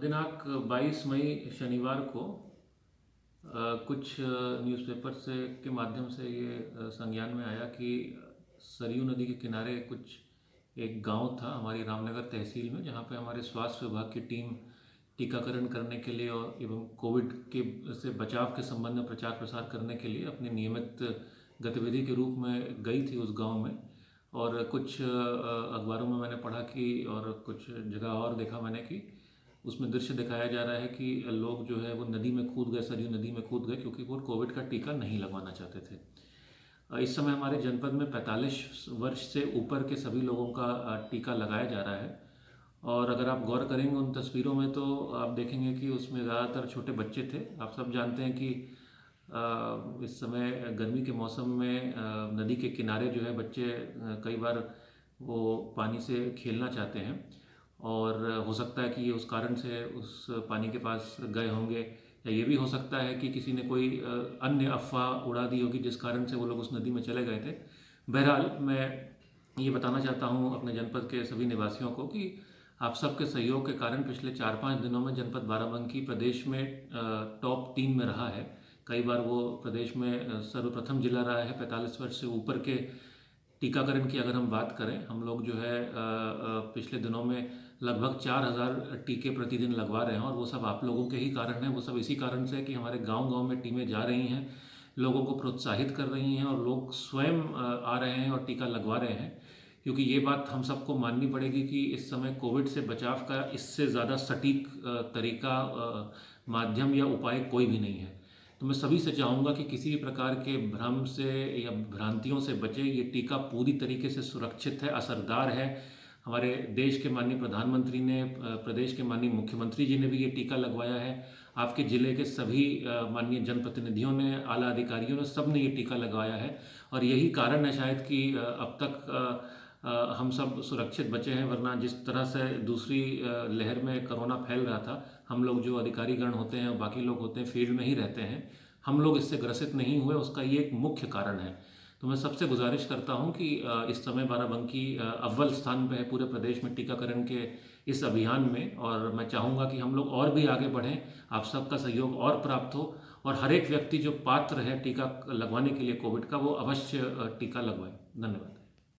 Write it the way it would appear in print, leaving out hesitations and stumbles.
दिनांक 22 मई शनिवार को कुछ न्यूज़पेपर से के माध्यम से ये संज्ञान में आया कि सरयू नदी के किनारे कुछ एक गांव था हमारी रामनगर तहसील में, जहां पे हमारे स्वास्थ्य विभाग की टीम टीकाकरण करने के लिए और एवं कोविड के से बचाव के संबंध में प्रचार प्रसार करने के लिए अपनी नियमित गतिविधि के रूप में गई थी उस गांव में। और कुछ अखबारों में मैंने पढ़ा कि और कुछ जगह और देखा मैंने कि उसमें दृश्य दिखाया जा रहा है कि लोग जो है वो नदी में कूद गए, सरयू नदी में कूद गए, क्योंकि वो कोविड का टीका नहीं लगवाना चाहते थे। इस समय हमारे जनपद में 45 वर्ष से ऊपर के सभी लोगों का टीका लगाया जा रहा है। और अगर आप गौर करेंगे उन तस्वीरों में तो आप देखेंगे कि उसमें ज़्यादातर छोटे बच्चे थे। आप सब जानते हैं कि इस समय गर्मी के मौसम में नदी के किनारे जो है बच्चे कई बार वो पानी से खेलना चाहते हैं, और हो सकता है कि ये उस कारण से उस पानी के पास गए होंगे, या ये भी हो सकता है कि किसी ने कोई अन्य अफवाह उड़ा दी होगी जिस कारण से वो लोग उस नदी में चले गए थे। बहरहाल मैं ये बताना चाहता हूँ अपने जनपद के सभी निवासियों को कि आप सबके सहयोग के कारण पिछले 4-5 दिनों में जनपद बाराबंकी प्रदेश में टॉप 3 में रहा है। कई बार वो प्रदेश में सर्वप्रथम जिला रहा है 45 वर्ष से ऊपर के टीकाकरण की। अगर हम बात करें, हम लोग जो है पिछले दिनों में लगभग 4000 टीके प्रतिदिन लगवा रहे हैं, और वो सब आप लोगों के ही कारण हैं। वो सब इसी कारण से है कि हमारे गांव-गांव में टीमें जा रही हैं, लोगों को प्रोत्साहित कर रही हैं, और लोग स्वयं आ रहे हैं और टीका लगवा रहे हैं। क्योंकि ये बात हम सबको माननी पड़ेगी कि इस समय कोविड से बचाव का इससे ज़्यादा सटीक तरीका, माध्यम या उपाय कोई भी नहीं है। तो मैं सभी से चाहूँगा कि किसी भी प्रकार के भ्रम से या भ्रांतियों से बचे। ये टीका पूरी तरीके से सुरक्षित है, असरदार है। हमारे देश के माननीय प्रधानमंत्री ने, प्रदेश के माननीय मुख्यमंत्री जी ने भी ये टीका लगवाया है। आपके ज़िले के सभी माननीय जनप्रतिनिधियों ने, आला अधिकारियों ने, सब ने ये टीका लगवाया है। और यही कारण है शायद कि अब तक हम सब सुरक्षित बचे हैं। वरना जिस तरह से दूसरी लहर में कोरोना फैल रहा था, हम लोग जो अधिकारीगण होते हैं और बाकी लोग होते हैं फील्ड में ही रहते हैं, हम लोग इससे ग्रसित नहीं हुए। उसका ये एक मुख्य कारण है। तो मैं सबसे गुजारिश करता हूं कि इस समय बाराबंकी अव्वल स्थान पे है पूरे प्रदेश में टीकाकरण के इस अभियान में, और मैं चाहूँगा कि हम लोग और भी आगे बढ़ें, आप सबका सहयोग और प्राप्त हो, और हर एक व्यक्ति जो पात्र है टीका लगवाने के लिए कोविड का, वो अवश्य टीका लगवाए। धन्यवाद।